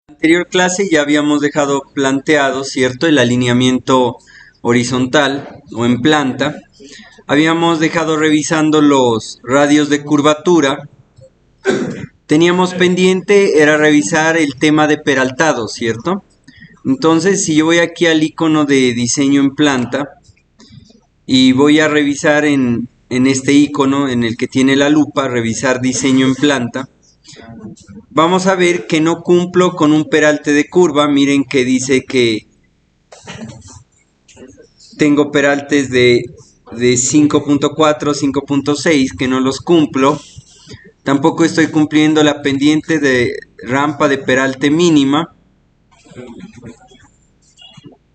Anterior clase ya habíamos dejado planteado, ¿cierto?, el alineamiento horizontal o en planta. Habíamos dejado revisando los radios de curvatura. Teníamos pendiente, era revisar el tema de peraltado, ¿cierto? Entonces, si yo voy aquí al icono de diseño en planta y voy a revisar en este icono en el que tiene la lupa, revisar diseño en planta, vamos a ver que no cumplo con un peralte de curva. Miren que dice que tengo peraltes de 5.4, 5.6, que no los cumplo. Tampoco estoy cumpliendo la pendiente de rampa de peralte mínima.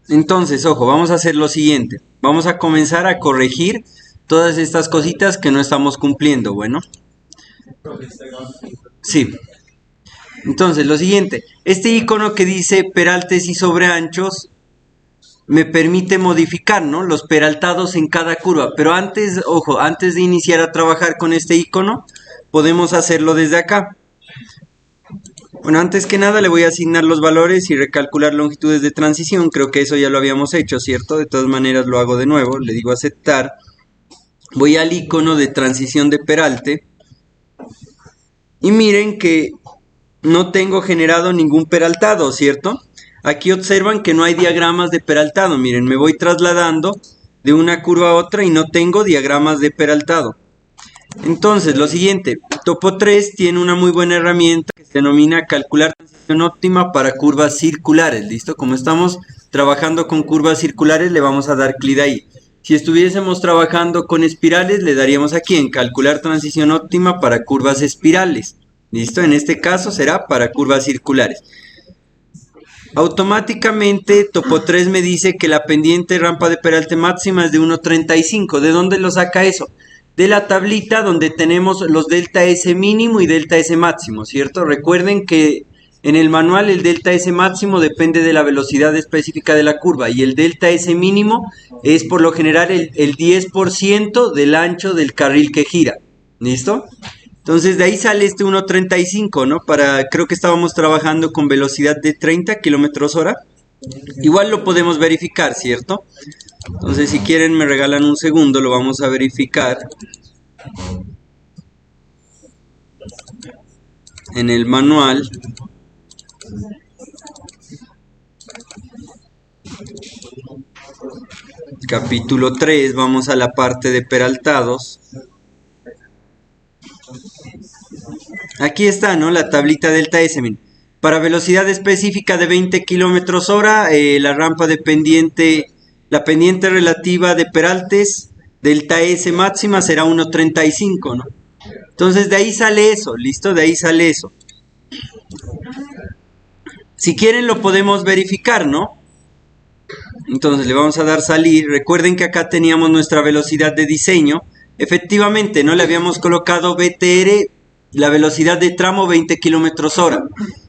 Entonces, ojo, vamos a hacer lo siguiente. Vamos a comenzar a corregir todas estas cositas que no estamos cumpliendo. Bueno, sí. Entonces, lo siguiente. Este icono que dice peraltes y sobreanchos me permite modificar, ¿no?, los peraltados en cada curva. Pero antes, ojo, antes de iniciar a trabajar con este icono, podemos hacerlo desde acá. Bueno, antes que nada le voy a asignar los valores y recalcular longitudes de transición. Creo que eso ya lo habíamos hecho, ¿cierto? De todas maneras lo hago de nuevo. Le digo aceptar. Voy al icono de transición de peralte. Y miren que no tengo generado ningún peraltado, ¿cierto? Aquí observan que no hay diagramas de peraltado. Miren, me voy trasladando de una curva a otra y no tengo diagramas de peraltado. Entonces, lo siguiente, Topo 3 tiene una muy buena herramienta que se denomina calcular transición óptima para curvas circulares. ¿Listo? Como estamos trabajando con curvas circulares, le vamos a dar clic ahí. Si estuviésemos trabajando con espirales, le daríamos aquí en calcular transición óptima para curvas espirales. ¿Listo? En este caso será para curvas circulares. Automáticamente Topo 3 me dice que la pendiente rampa de peralte máxima es de 1.35. ¿De dónde lo saca eso? De la tablita donde tenemos los delta S mínimo y delta S máximo, ¿cierto? Recuerden que en el manual el delta S máximo depende de la velocidad específica de la curva y el delta S mínimo es por lo general el 10% del ancho del carril que gira. ¿Listo? Entonces de ahí sale este 1.35, ¿no? Creo que estábamos trabajando con velocidad de 30 kilómetros hora. Igual lo podemos verificar, ¿cierto? Entonces si quieren me regalan un segundo, lo vamos a verificar. En el manual. Capítulo 3, vamos a la parte de peraltados. Aquí está, ¿no?, la tablita delta S. Miren. Para velocidad específica de 20 kilómetros hora, la rampa de pendiente, la pendiente relativa de peraltes, delta S máxima será 1.35, ¿no? Entonces de ahí sale eso, ¿listo? De ahí sale eso. Si quieren lo podemos verificar, ¿no? Entonces le vamos a dar salir. Recuerden que acá teníamos nuestra velocidad de diseño. Efectivamente, ¿no?, le habíamos colocado BTR, la velocidad de tramo 20 kilómetros hora.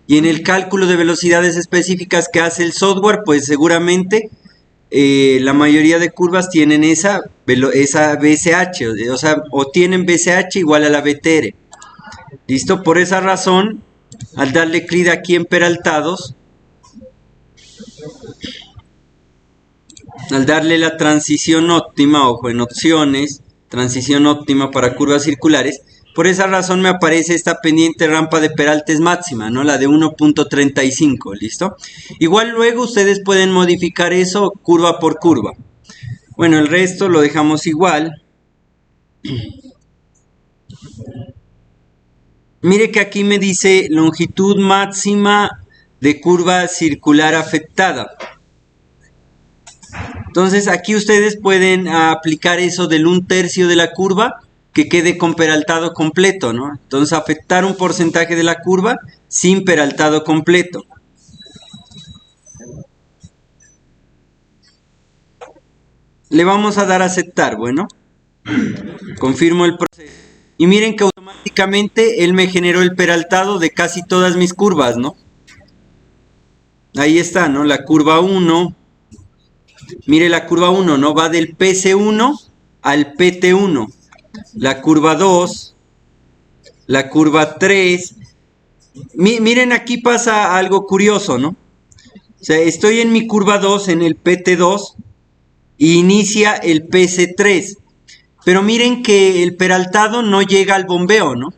Y en el cálculo de velocidades específicas que hace el software, pues seguramente la mayoría de curvas tienen esa BSH, o sea, o tienen BSH igual a la BTR. ¿Listo? Por esa razón, al darle clic aquí en peraltados, al darle la transición óptima, ojo, en opciones, transición óptima para curvas circulares, por esa razón me aparece esta pendiente rampa de peraltes máxima, ¿no?, la de 1.35, ¿listo? Igual luego ustedes pueden modificar eso curva por curva. Bueno, el resto lo dejamos igual. Mire que aquí me dice longitud máxima de curva circular afectada. Entonces aquí ustedes pueden aplicar eso del 1/3 de la curva que quede con peraltado completo, ¿no? Entonces afectar un porcentaje de la curva sin peraltado completo. Le vamos a dar a aceptar, bueno. Confirmo el proceso. Y miren que automáticamente él me generó el peraltado de casi todas mis curvas, ¿no? Ahí está, ¿no? La curva 1. Mire la curva 1, ¿no? Va del PC1 al PT1. La curva 2, la curva 3, Miren, aquí pasa algo curioso, ¿no? O sea, estoy en mi curva 2, en el PT2, y inicia el PC3. Pero miren que el peraltado no llega al bombeo, ¿no?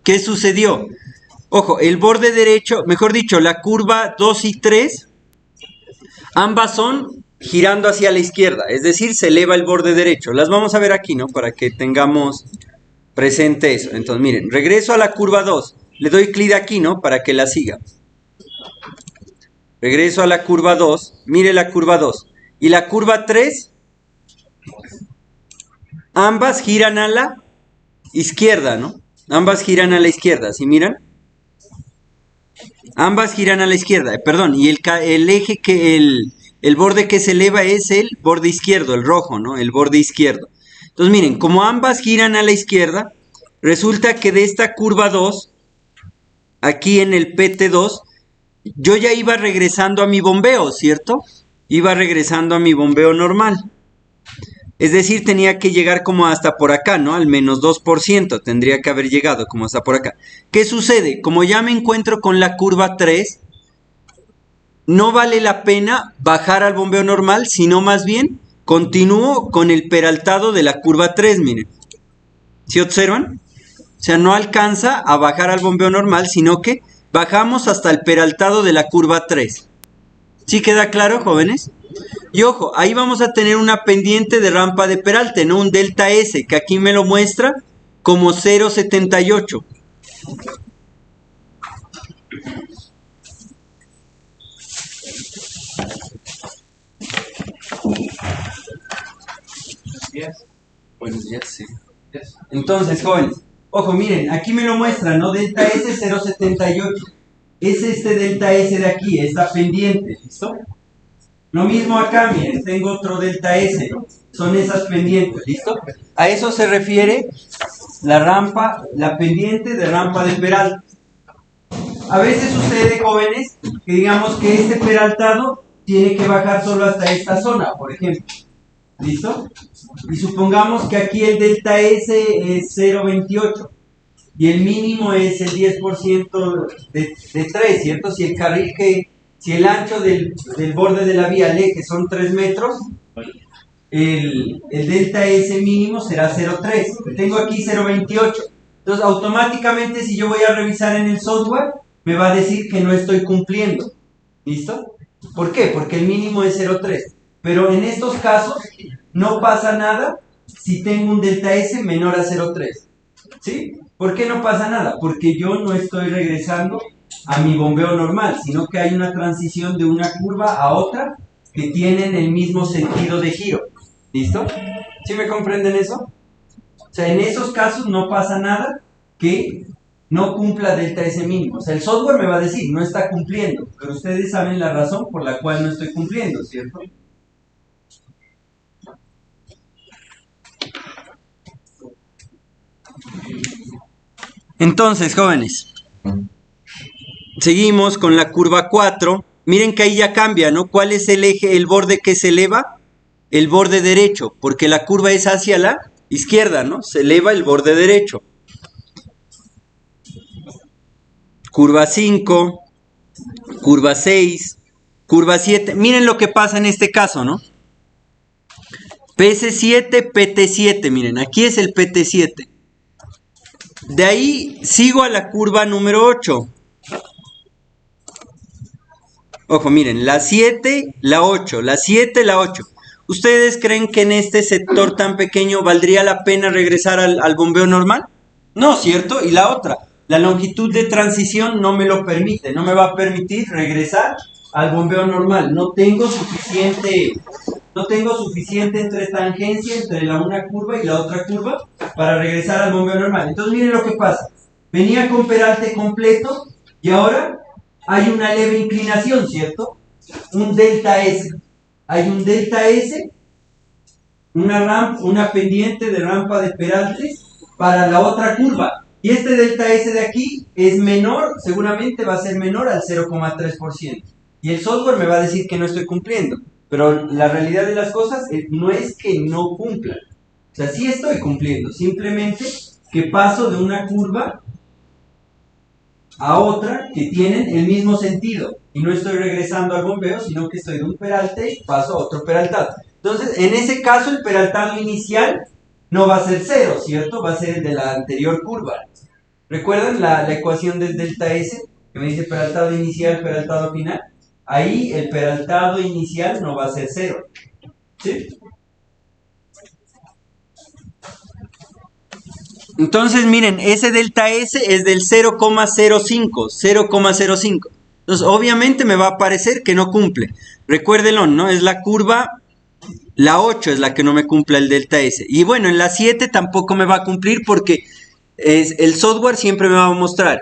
¿Qué sucedió? Ojo, el borde derecho, mejor dicho, la curva 2 y 3, ambas son girando hacia la izquierda, es decir, se eleva el borde derecho. Las vamos a ver aquí, ¿no? Para que tengamos presente eso. Entonces, miren, regreso a la curva 2, le doy clic aquí, ¿no? Para que la siga. Regreso a la curva 2, mire la curva 2. Y la curva 3, ambas giran a la izquierda, ¿no? Ambas giran a la izquierda, ¿sí miran? Ambas giran a la izquierda, perdón, y el eje que el borde que se eleva es el borde izquierdo, el rojo, ¿no? El borde izquierdo. Entonces miren, como ambas giran a la izquierda, resulta que de esta curva 2, aquí en el PT2, yo ya iba regresando a mi bombeo, ¿cierto? Iba regresando a mi bombeo normal. Es decir, tenía que llegar como hasta por acá, ¿no? Al menos 2% tendría que haber llegado como hasta por acá. ¿Qué sucede? Como ya me encuentro con la curva 3, no vale la pena bajar al bombeo normal, sino más bien continúo con el peraltado de la curva 3, miren. ¿Sí observan? O sea, no alcanza a bajar al bombeo normal, sino que bajamos hasta el peraltado de la curva 3. ¿Sí queda claro, jóvenes? Y ojo, ahí vamos a tener una pendiente de rampa de peralte, ¿no? Un delta S, que aquí me lo muestra como 0,78. Buenos días, sí. Entonces, jóvenes, ojo, miren, aquí me lo muestra, ¿no? Delta S 0,78. Es este delta S de aquí, esta pendiente, ¿listo? Lo mismo acá, miren, tengo otro delta S, ¿no? Son esas pendientes, ¿listo? A eso se refiere la rampa, la pendiente de rampa de peralte. A veces sucede, jóvenes, que digamos que este peraltado tiene que bajar solo hasta esta zona, por ejemplo. ¿Listo? Y supongamos que aquí el delta S es 0,28 y el mínimo es el 10% de 3, ¿cierto? Si el carril si el ancho del borde de la vía, el eje, son 3 metros, el delta S mínimo será 0,3. Tengo aquí 0,28. Entonces, automáticamente, si yo voy a revisar en el software, me va a decir que no estoy cumpliendo. ¿Listo? ¿Por qué? Porque el mínimo es 0,3. Pero en estos casos, no pasa nada si tengo un delta S menor a 0,3. ¿Sí? ¿Por qué no pasa nada? Porque yo no estoy regresando a mi bombeo normal, sino que hay una transición de una curva a otra que tienen el mismo sentido de giro. ¿Listo? ¿Sí me comprenden eso? O sea, en esos casos no pasa nada que no cumpla delta S mínimo. O sea, el software me va a decir, no está cumpliendo, pero ustedes saben la razón por la cual no estoy cumpliendo, ¿cierto? Entonces, jóvenes, seguimos con la curva 4. Miren que ahí ya cambia, ¿no? ¿Cuál es el eje, el borde que se eleva? El borde derecho, porque la curva es hacia la izquierda, ¿no? Se eleva el borde derecho. Curva 5, curva 6, curva 7. Miren lo que pasa en este caso, ¿no? PS7, PT7, miren, aquí es el PT7. De ahí sigo a la curva número 8. Ojo, miren, la 7, la 8, la 7, la 8. ¿Ustedes creen que en este sector tan pequeño valdría la pena regresar al bombeo normal? No, ¿cierto? Y la otra, la longitud de transición no me lo permite, no me va a permitir regresar al bombeo normal. No tengo suficiente entre tangencia entre una curva y la otra curva para regresar al bombeo normal. Entonces miren lo que pasa. Venía con peralte completo y ahora hay una leve inclinación, ¿cierto? Un delta S. Hay un delta S, una pendiente de rampa de peralte para la otra curva. Y este delta S de aquí es menor, seguramente va a ser menor al 0,3%. Y el software me va a decir que no estoy cumpliendo. Pero la realidad de las cosas no es que no cumplan. O sea, sí estoy cumpliendo. Simplemente que paso de una curva a otra que tienen el mismo sentido. Y no estoy regresando al bombeo, sino que estoy de un peralte y paso a otro peraltado. Entonces, en ese caso, el peraltado inicial no va a ser 0, ¿cierto? Va a ser el de la anterior curva. ¿Recuerdan la ecuación del delta S? Que me dice peraltado inicial, peraltado final. Ahí el peraltado inicial no va a ser 0. ¿Sí? Entonces, miren, ese delta S es del 0,05, 0,05. Entonces, obviamente me va a parecer que no cumple. Recuérdenlo, ¿no? Es la curva, la 8 es la que no me cumple el delta S. Y bueno, en la 7 tampoco me va a cumplir porque el software siempre me va a mostrar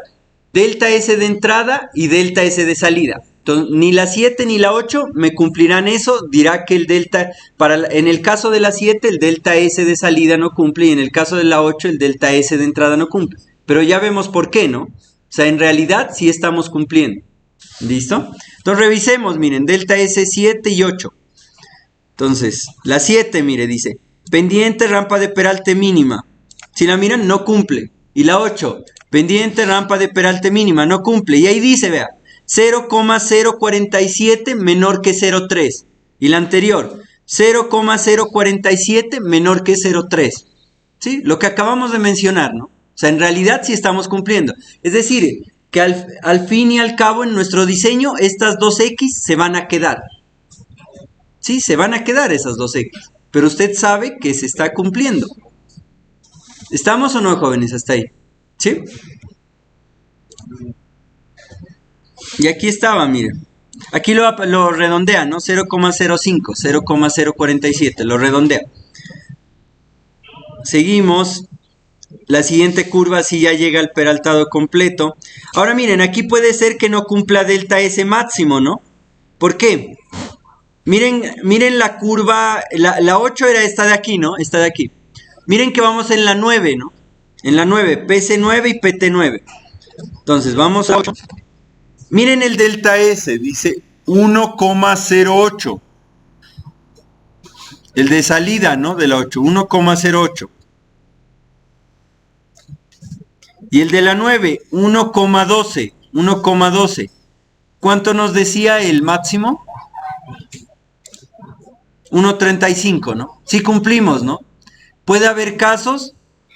delta S de entrada y delta S de salida. Entonces, ni la 7 ni la 8 me cumplirán eso. Dirá que el delta, en el caso de la 7, el delta S de salida no cumple, y en el caso de la 8, el delta S de entrada no cumple. Pero ya vemos por qué, ¿no? O sea, en realidad sí estamos cumpliendo. ¿Listo? Entonces revisemos, miren, delta S 7 y 8. Entonces, la 7, mire, dice, pendiente, rampa de peralte mínima. Si la miran, no cumple. Y la 8, pendiente, rampa de peralte mínima, no cumple. Y ahí dice, vea, 0,047 menor que 0,3. Y la anterior, 0,047 menor que 0,3. ¿Sí? Lo que acabamos de mencionar, ¿no? O sea, en realidad sí estamos cumpliendo. Es decir, que al fin y al cabo en nuestro diseño estas dos X se van a quedar. Sí, se van a quedar esas dos X. Pero usted sabe que se está cumpliendo. ¿Estamos o no, jóvenes, hasta ahí? ¿Sí? Y aquí estaba, miren. Aquí lo redondea, ¿no? 0,05, 0,047, lo redondea. Seguimos. La siguiente curva sí ya llega al peraltado completo. Ahora miren, aquí puede ser que no cumpla delta S máximo, ¿no? ¿Por qué? Miren la curva, la 8 era esta de aquí, ¿no? Esta de aquí. Miren que vamos en la 9, ¿no? En la 9, PC9 y PT9. Entonces, vamos a 8. Miren el delta S, dice 1,08. El de salida, ¿no? De la 8, 1,08. Y el de la 9, 1,12. 1,12. ¿Cuánto nos decía el máximo? 1,35, ¿no? Sí cumplimos, ¿no? Puede haber casos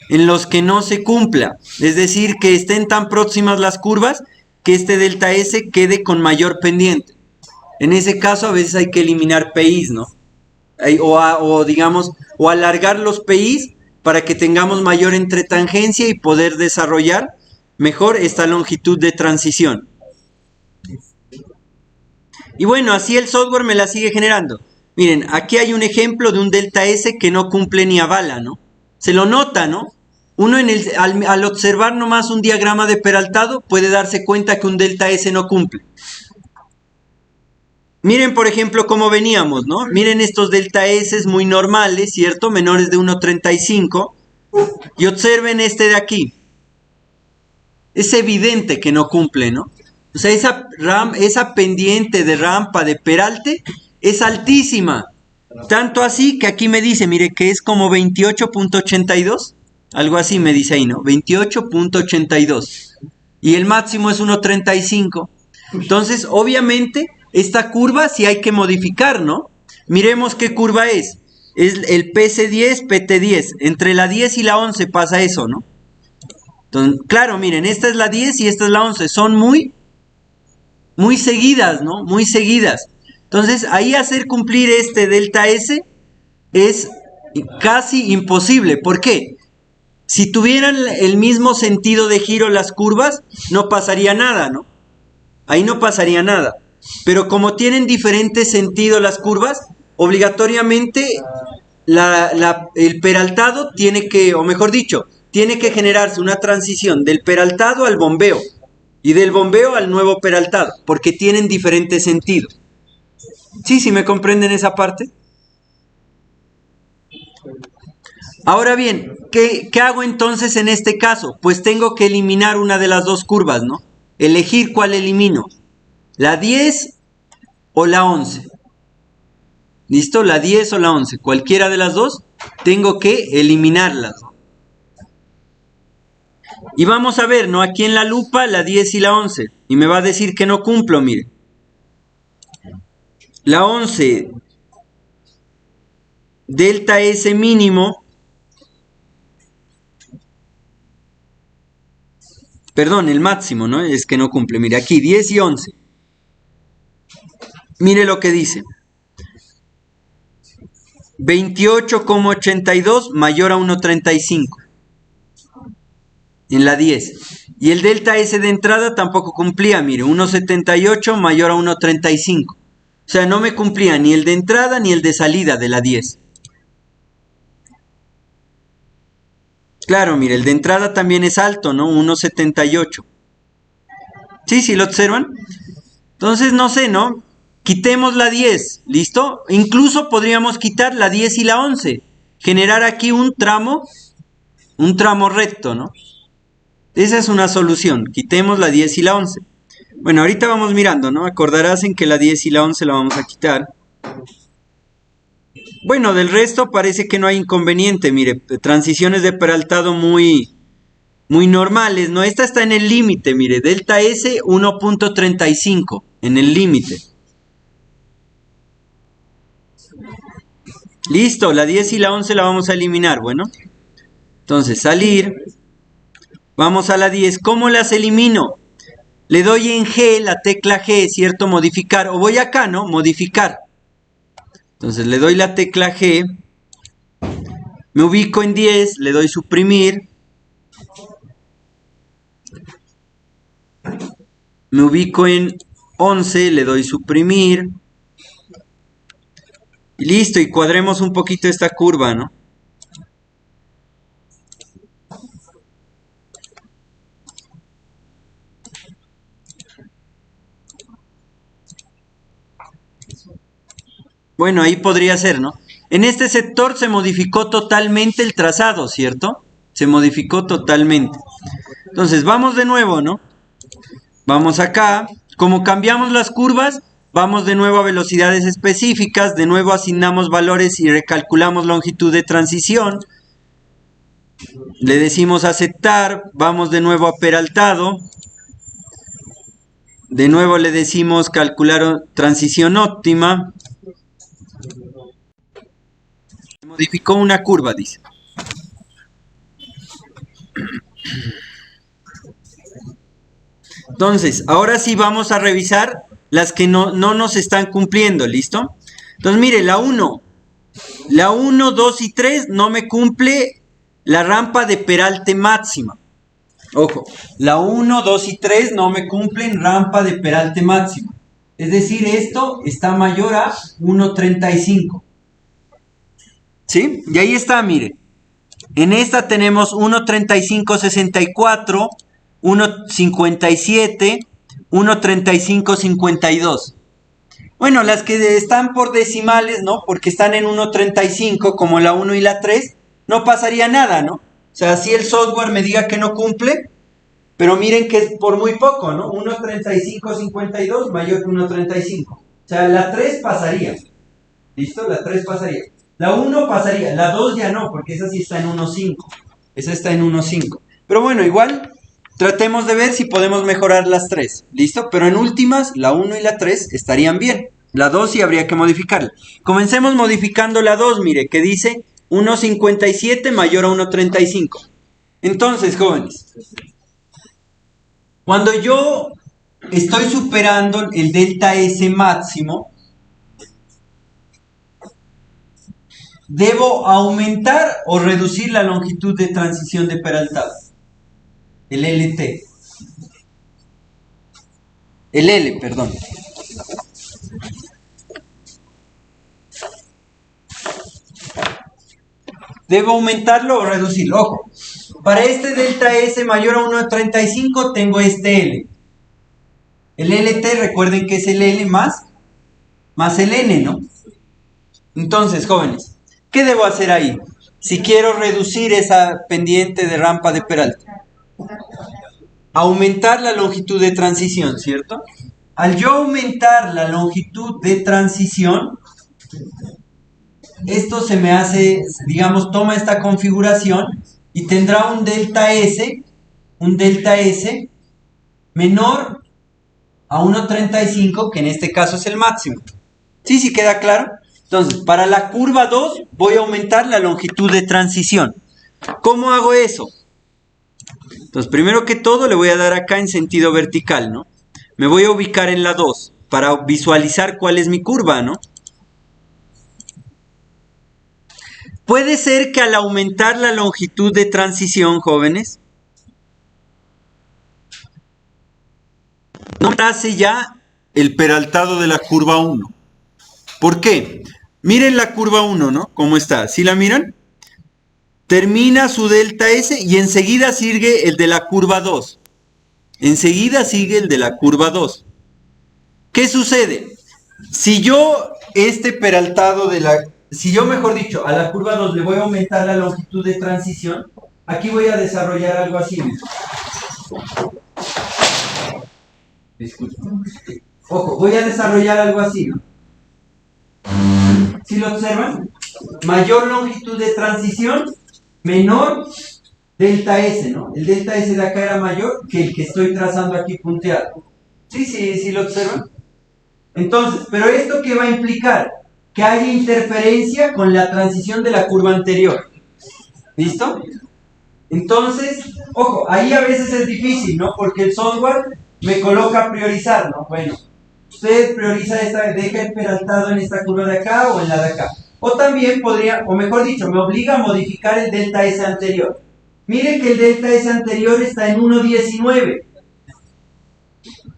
en los que no se cumpla. Es decir, que estén tan próximas las curvas que este delta S quede con mayor pendiente. En ese caso a veces hay que eliminar PIs, ¿no? O alargar los PIs para que tengamos mayor entretangencia y poder desarrollar mejor esta longitud de transición. Y bueno, así el software me la sigue generando. Miren, aquí hay un ejemplo de un delta S que no cumple ni a bala, ¿no? Se lo nota, ¿no? Uno al observar nomás un diagrama de peraltado puede darse cuenta que un delta S no cumple. Miren, por ejemplo, cómo veníamos, ¿no? Miren estos delta S muy normales, ¿cierto? Menores de 1,35. Y observen este de aquí. Es evidente que no cumple, ¿no? O sea, esa pendiente de rampa de peralte es altísima. Tanto así que aquí me dice, mire, que es como 28,82. Algo así me dice ahí, ¿no? 28,82. Y el máximo es 1,35. Entonces, obviamente, esta curva sí hay que modificar, ¿no? Miremos qué curva es. Es el PC10, PT10. Entre la 10 y la 11 pasa eso, ¿no? Entonces, claro, miren, esta es la 10 y esta es la 11. Son muy seguidas, ¿no? Muy seguidas. Entonces, ahí hacer cumplir este delta S es casi imposible. ¿Por qué? Si tuvieran el mismo sentido de giro las curvas, no pasaría nada, ¿no? Ahí no pasaría nada. Pero como tienen diferente sentido las curvas, obligatoriamente el peraltado tiene que, o mejor dicho, tiene que generarse una transición del peraltado al bombeo y del bombeo al nuevo peraltado, porque tienen diferente sentido. ¿Sí me comprenden esa parte? Ahora bien, ¿qué hago entonces en este caso? Pues tengo que eliminar una de las dos curvas, ¿no? Elegir cuál elimino. ¿La 10 o la 11? ¿Listo? La 10 o la 11. Cualquiera de las dos, tengo que eliminarlas. Y vamos a ver, ¿no? Aquí en la lupa, la 10 y la 11. Y me va a decir que no cumplo, mire. La 11, delta S mínimo. Perdón, el máximo, ¿no? Es que no cumple. Mire, aquí 10 y 11. Mire lo que dice. 28,82 mayor a 1,35. En la 10. Y el delta S de entrada tampoco cumplía, mire, 1,78 mayor a 1,35. O sea, no me cumplía ni el de entrada ni el de salida de la 10. Claro, mire, el de entrada también es alto, ¿no? 1,78. ¿Sí? ¿Sí lo observan? Entonces, no sé, ¿no? Quitemos la 10, ¿listo? Incluso podríamos quitar la 10 y la 11. Generar aquí un tramo recto, ¿no? Esa es una solución. Quitemos la 10 y la 11. Bueno, ahorita vamos mirando, ¿no? Acordarás en que la 10 y la 11 la vamos a quitar. Bueno, del resto parece que no hay inconveniente. Mire, transiciones de peraltado muy normales, ¿no? Esta está en el límite, mire. Delta S 1,35 en el límite. Listo, la 10 y la 11 la vamos a eliminar, bueno. Entonces, salir. Vamos a la 10. ¿Cómo las elimino? Le doy en G, la tecla G, ¿cierto? Modificar. O voy acá, ¿no? Modificar. Entonces le doy la tecla G. Me ubico en 10, le doy suprimir. Me ubico en 11, le doy suprimir. Y listo, y cuadremos un poquito esta curva, ¿no? Bueno, ahí podría ser, ¿no? En este sector se modificó totalmente el trazado, ¿cierto? Se modificó totalmente. Entonces, vamos de nuevo, ¿no? Vamos acá. Como cambiamos las curvas, vamos de nuevo a velocidades específicas. De nuevo asignamos valores y recalculamos longitud de transición. Le decimos aceptar. Vamos de nuevo a peraltado. De nuevo le decimos calcular transición óptima. Modificó una curva, dice. Entonces, ahora sí vamos a revisar las que no nos están cumpliendo, ¿listo? Entonces, mire, la 1, 2 y 3 no me cumple la rampa de peralte máxima. Ojo, la 1, 2 y 3 no me cumplen rampa de peralte máxima. Es decir, esto está mayor a 1,35. ¿Sí? Y ahí está, mire. En esta tenemos 1,35,64, 1,57, 1,35,52. Bueno, las que están por decimales, ¿no? Porque están en 1,35, como la 1 y la 3, no pasaría nada, ¿no? O sea, si el software me diga que no cumple, pero miren que es por muy poco, ¿no? 1,35,52 mayor que 1,35. O sea, la 3 pasaría. ¿Listo? La 3 pasaría. La 1 pasaría, la 2 ya no, porque esa sí está en 1.5. Esa está en 1.5. Pero bueno, igual tratemos de ver si podemos mejorar las 3. ¿Listo? Pero en últimas, la 1 y la 3 estarían bien. La 2 sí habría que modificarla. Comencemos modificando la 2, mire, que dice 1.57 mayor a 1.35. Entonces, jóvenes, cuando yo estoy superando el delta S máximo, ¿debo aumentar o reducir la longitud de transición de peraltado? El LT. El L, perdón. ¿Debo aumentarlo o reducirlo? Ojo. Para este delta S mayor a 1.35 tengo este L. El LT, recuerden que es el L más el N, ¿no? Entonces, jóvenes, ¿qué debo hacer ahí? Si quiero reducir esa pendiente de rampa de peralte. Aumentar la longitud de transición, ¿cierto? Al yo aumentar la longitud de transición, esto se me hace, digamos, toma esta configuración y tendrá un delta S un delta S menor a 1.35, que en este caso es el máximo. ¿Sí? ¿Sí queda claro? Entonces, para la curva 2 voy a aumentar la longitud de transición. ¿Cómo hago eso? Entonces, primero que todo le voy a dar acá en sentido vertical, ¿no? Me voy a ubicar en la 2 para visualizar cuál es mi curva, ¿no? Puede ser que al aumentar la longitud de transición, jóvenes, no trace ya el peraltado de la curva 1. ¿Por qué? Miren la curva 1, ¿no? ¿Cómo está? ¿Sí la miran? Termina su delta S y enseguida sigue el de la curva 2. Enseguida sigue el de la curva 2. ¿Qué sucede? Si yo este peraltado de la... Si yo, mejor dicho, a la curva 2 le voy a aumentar la longitud de transición, aquí voy a desarrollar algo así. Disculpa. Ojo, voy a desarrollar algo así, ¿no? ¿Sí lo observan? Mayor longitud de transición, menor delta S, ¿no? El delta S de acá era mayor que el que estoy trazando aquí punteado. ¿Sí, sí, sí lo observan? Entonces, ¿pero esto qué va a implicar? Que haya interferencia con la transición de la curva anterior. ¿Listo? Entonces, ojo, ahí a veces es difícil, ¿no? Porque el software me coloca a priorizar, ¿no? Bueno, usted prioriza esta, deja el peraltado en esta curva de acá o en la de acá. O también podría, o mejor dicho, me obliga a modificar el delta S anterior. Mire que el delta S anterior está en 1.19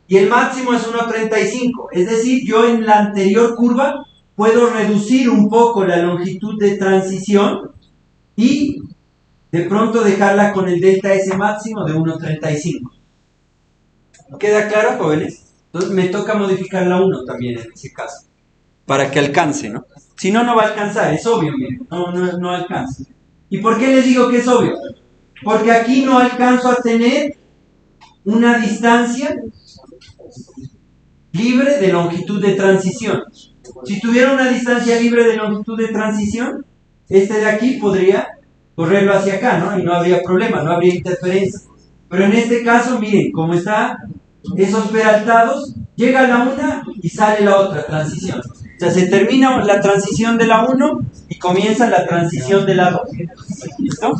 y el máximo es 1.35. Es decir, yo en la anterior curva puedo reducir un poco la longitud de transición y de pronto dejarla con el delta S máximo de 1.35. ¿Queda claro, jóvenes? Entonces me toca modificar la 1 también en ese caso, para que alcance, ¿no? Si no, no va a alcanzar, es obvio, miren, no alcanza. ¿Y por qué les digo que es obvio? Porque aquí no alcanzo a tener una distancia libre de longitud de transición. Si tuviera una distancia libre de longitud de transición, este de aquí podría correrlo hacia acá, ¿no? Y no habría problema, no habría interferencia. Pero en este caso, miren, como está esos peraltados, llega la una y sale la otra transición. O sea, se termina la transición de la 1 y comienza la transición de la 2. ¿Listo?